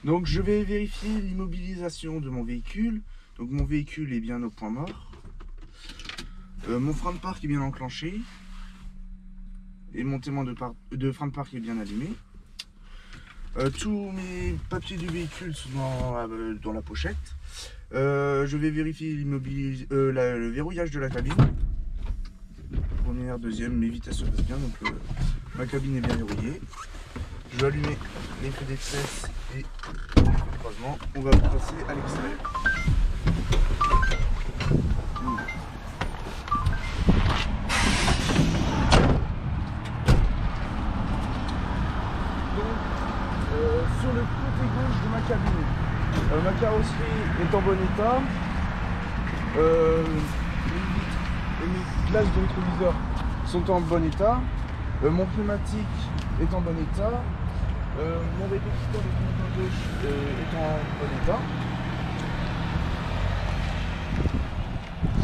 Donc je vais vérifier l'immobilisation de mon véhicule. Donc mon véhicule est bien au point mort. Mon frein de parc est bien enclenché. Et mon témoin de frein de parc est bien allumé. Tous mes papiers du véhicule sont dans la pochette. Je vais vérifier le verrouillage de la cabine. Première, deuxième, mes vitesses se passent bien, donc ma cabine est bien verrouillée. Je vais allumer les feux d'express et les feux de croisement. On va passer à l'extérieur. Sur le côté gauche de ma cabine, ma carrosserie est en bon état. Mes glaces de rétroviseur sont en bon état. Mon pneumatique est en bon état. Mon répétiteur de pneumatique gauche est en bon état.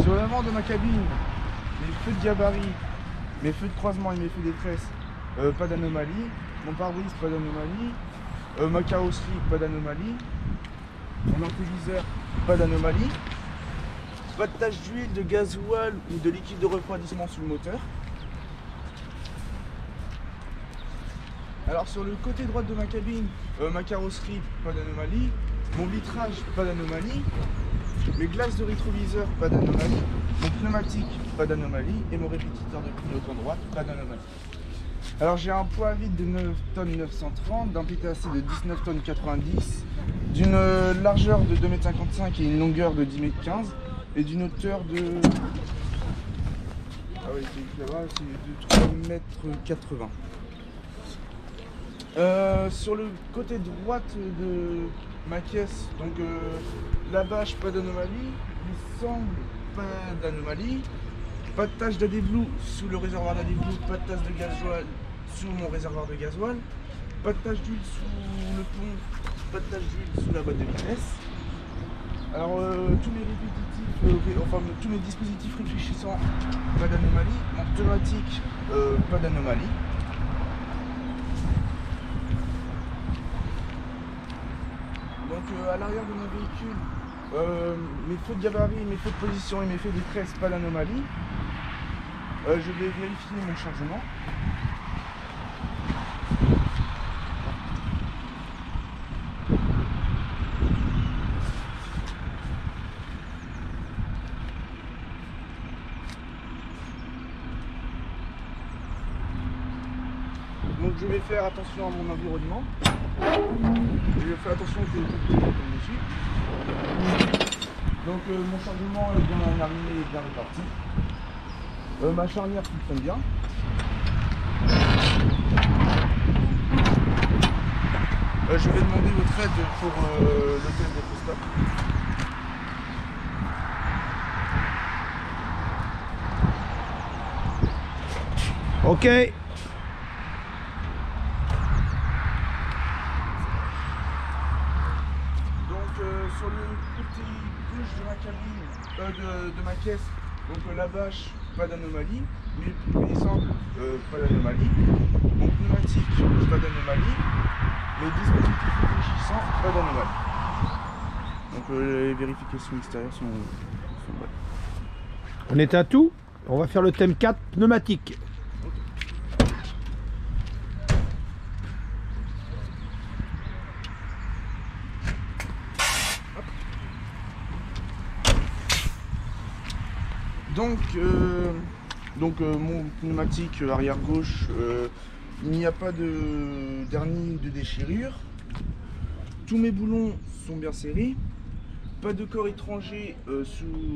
Sur l'avant de ma cabine, mes feux de gabarit, mes feux de croisement et mes feux d'étresse, pas d'anomalie. Mon pare-brise, pas d'anomalie. Ma carrosserie, pas d'anomalie. Mon antéviseur, pas d'anomalie. Pas de tache d'huile, de gasoil ou de liquide de refroidissement sous le moteur. Alors sur le côté droit de ma cabine, ma carrosserie, pas d'anomalie. Mon vitrage, pas d'anomalie. Mes glaces de rétroviseur, pas d'anomalie. Mon pneumatique, pas d'anomalie. Et mon répétiteur de pilote en droite, pas d'anomalie. Alors j'ai un poids vide de 9 tonnes 930, d'un PTAC de 19 tonnes 90, d'une largeur de 2,55 m et une longueur de 10,15 m et d'une hauteur de... Ah oui, c'est de 3,80 m. Sur le côté droite de ma caisse, donc la bâche, pas d'anomalie, il semble pas d'anomalie. Pas de tache d'adéblou sous le réservoir d'adéblou, pas de tache de gasoil sous mon réservoir de gasoil, pas de tache d'huile sous le pont, pas de tache d'huile sous la boîte de vitesse. Alors tous mes dispositifs réfléchissants, pas d'anomalie. Mon pneumatique, pas d'anomalie. Donc à l'arrière de mon véhicule, mes feux de gabarit, mes feux de position et mes feux d'étresse, pas d'anomalie. Je vais vérifier mon chargement. Donc je vais faire attention à mon environnement. Je vais faire attention que je tombe dessus. Donc mon chargement est bien arrivé et bien réparti. Ma charnière fonctionne bien. Je vais demander votre aide pour le test de stop. Ok. Donc sur le côté gauche de ma cabine, de ma caisse, donc la bâche, pas d'anomalie, mes descentes, pas d'anomalie, mon pneumatique, pas d'anomalie, mes dispositifs réfléchissants, pas d'anomalie. Donc les vérifications extérieures sont bonnes. On est à tout. On va faire le thème 4, pneumatique. Donc mon pneumatique arrière gauche, il n'y a pas de dernier ou de déchirure. Tous mes boulons sont bien serrés. Pas de corps étranger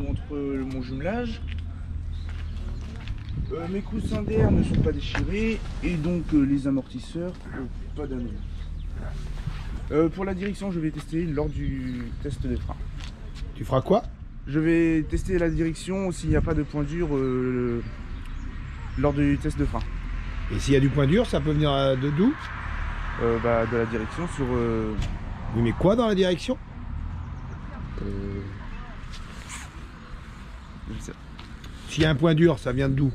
entre mon jumelage. Mes coussins d'air ne sont pas déchirés. Et donc les amortisseurs, pas d'anomalie. Pour la direction, je vais tester lors du test de frein. Tu feras quoi? Je vais tester la direction s'il n'y a pas de point dur lors du test de frein. Et s'il y a du point dur, ça peut venir de d'où? De la direction sur... Oui, mais quoi dans la direction? Je sais. S'il y a un point dur, ça vient de d'où?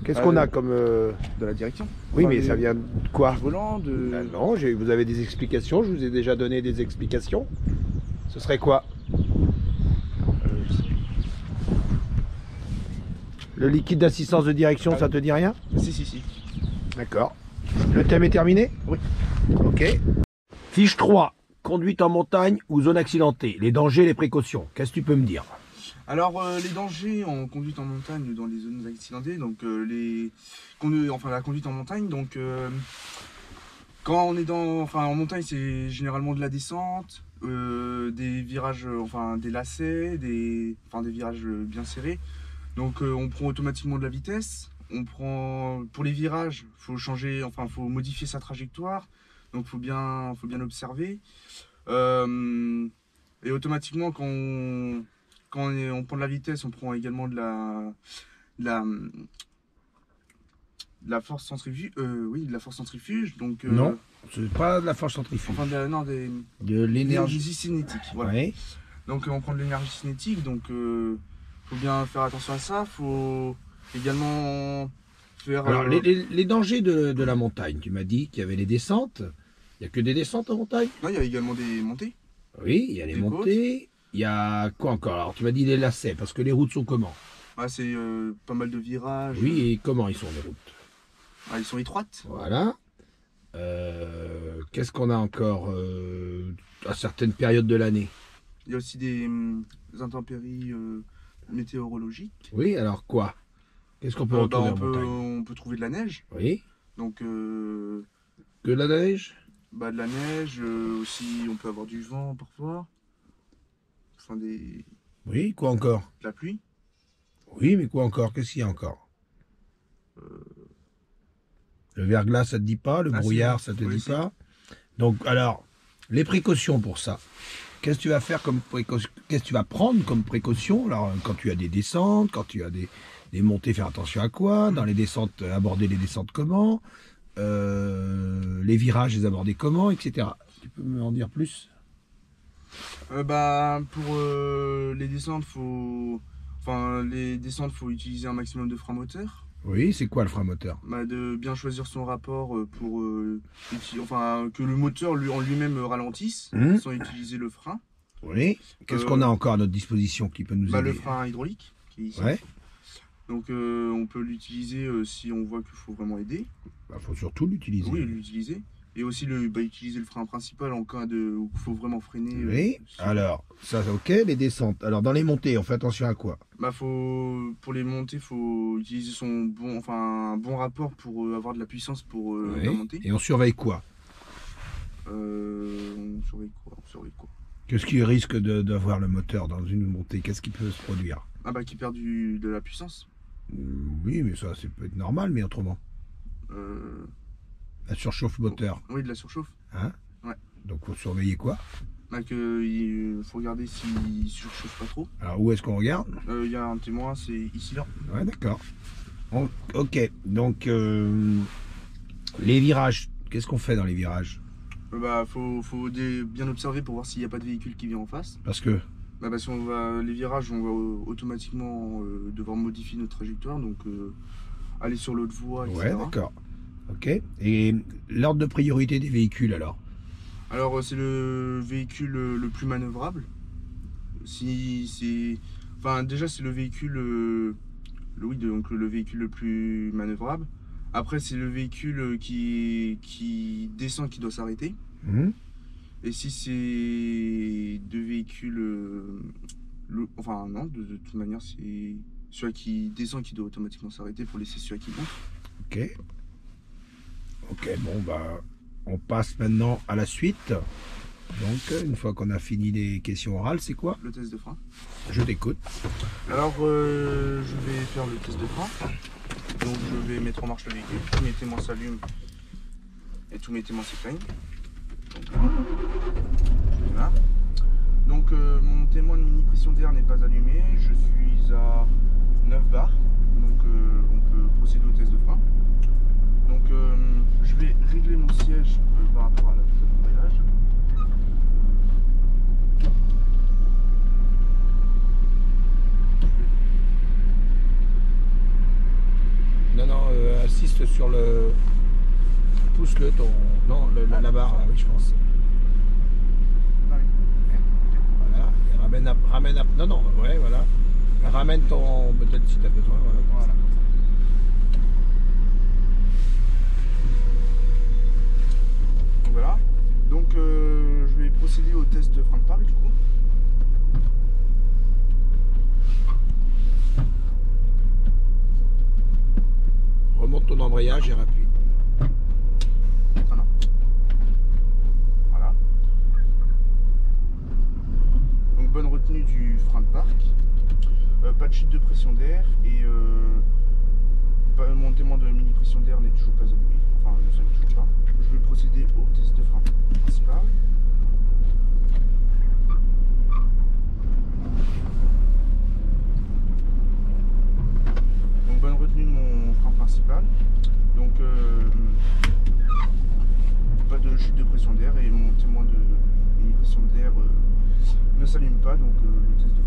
Qu'est-ce qu'on a comme... De la direction. Oui, Enfin, mais ça vient de quoi? du volant, de... Ah non, vous avez des explications, je vous ai déjà donné des explications. Ce serait quoi? je sais plus. Le liquide d'assistance de direction, ça te dit rien? Si. D'accord. Le thème est terminé? Oui. Ok. Fiche 3. Conduite en montagne ou zone accidentée. Les dangers, les précautions. Qu'est-ce que tu peux me dire? Alors, les dangers en conduite en montagne dans les zones accidentées, donc la conduite en montagne, donc quand on est en montagne, c'est généralement de la descente, des virages, des lacets, des virages bien serrés. Donc on prend automatiquement de la vitesse. Pour les virages, faut modifier sa trajectoire. Donc faut bien observer. Et automatiquement quand on prend de la vitesse, on prend également de la force centrifuge. Oui, de la force centrifuge. Donc non, c'est pas de la force centrifuge. De l'énergie cinétique. Voilà. Oui. Donc on prend de l'énergie cinétique. Donc faut bien faire attention à ça. Faut également faire. Alors les dangers de la montagne. Tu m'as dit qu'il y avait les descentes. Il n'y a que des descentes en montagne? Non, il y a également des montées. Oui, il y a les montées. Il y a quoi encore? Alors tu m'as dit les lacets, parce que les routes sont comment? C'est pas mal de virages. Oui, et comment ils sont les routes? Ils sont étroites. Voilà. Qu'est-ce qu'on a encore à certaines périodes de l'année? Il y a aussi des intempéries météorologiques. Oui, alors quoi? Qu'est-ce qu'on peut retrouver en montagne? On peut trouver de la neige. Oui. Donc que de la neige? De la neige, aussi on peut avoir du vent parfois. Oui, quoi encore? De la pluie. Oui, mais quoi encore? Qu'est-ce qu'il y a encore? Le verglas, ça te dit pas? Le brouillard, ça te dit pas? Donc, alors, les précautions pour ça. Qu'est-ce que tu vas faire comme précaution? Qu'est-ce que tu vas prendre comme précaution? Alors, quand tu as des descentes, quand tu as des montées, faire attention à quoi? Dans les descentes, aborder les descentes comment? Les virages, les aborder comment, etc. Tu peux m'en dire plus? Pour les descentes, faut utiliser un maximum de frein moteur. Oui, c'est quoi le frein moteur? De bien choisir son rapport pour que le moteur en lui-même ralentisse sans utiliser le frein. Oui. Qu'est-ce qu'on a encore à notre disposition qui peut nous aider? Le frein hydraulique qui est ici. Ouais. Donc on peut l'utiliser si on voit qu'il faut vraiment aider. Faut surtout l'utiliser. Oui, l'utiliser. Et aussi utiliser le frein principal en cas où il faut vraiment freiner. Oui. Alors, ça ok, les descentes. Alors dans les montées, on fait attention à quoi? Pour les montées, faut utiliser un bon rapport pour avoir de la puissance pour la montée. Et on surveille quoi? On surveille quoi? Qu'est-ce qui risque d'avoir le moteur dans une montée? Qu'est-ce qui peut se produire? Qui perd de la puissance. Oui, mais ça peut être normal, mais autrement. La surchauffe moteur. Oui, de la surchauffe. Hein? Ouais. Donc faut surveiller quoi? Il faut regarder s'il surchauffe pas trop. Alors où est-ce qu'on regarde? Il y a un témoin, c'est ici là. Ouais, d'accord. Ok, donc les virages, qu'est-ce qu'on fait dans les virages? Faut bien observer pour voir s'il n'y a pas de véhicule qui vient en face. Parce que si les virages, on va automatiquement devoir modifier notre trajectoire, donc aller sur l'autre voie, etc. Ouais, d'accord. Ok. Et l'ordre de priorité des véhicules alors? Alors c'est le véhicule le plus manœuvrable. Déjà c'est le véhicule le véhicule le plus manœuvrable. Après c'est le véhicule qui descend, qui doit s'arrêter. Et si c'est deux véhicules, de toute manière c'est celui qui descend qui doit automatiquement s'arrêter pour laisser celui qui monte. Ok. Ok, bon on passe maintenant à la suite. Donc une fois qu'on a fini les questions orales, c'est quoi? Le test de frein. Je t'écoute. Alors je vais faire le test de frein. Donc je vais mettre en marche le véhicule. Tous mes témoins s'allument et tous mes témoins s'éteignent. Voilà. Donc mon témoin de mini pression d'air n'est pas allumé. Je suis à 9 bars. Donc on peut procéder au test de frein. Donc je vais régler mon siège par rapport à la vitesse d'embrayage. Non, pousse sur le... Pousse-le ton... Non, la barre, là, oui, je pense. Ah oui. Voilà, et ramène à... Non, non, ouais, voilà. Ramène ton... Peut-être si tu as besoin, voilà. Voilà. Donc voilà. Donc je vais procéder au test frein de parc du coup. Remonte ton embrayage et rappuie. Voilà. Voilà. Donc bonne retenue du frein de parc. Pas de chute de pression d'air et mon témoin de mini pression d'air n'est toujours pas allumé. Enfin, ne s'allume toujours pas. Je vais procéder au test de frein principal. Donc bonne retenue de mon frein principal. Donc pas de chute de pression d'air et mon témoin de mini pression d'air ne s'allume pas. Donc le test de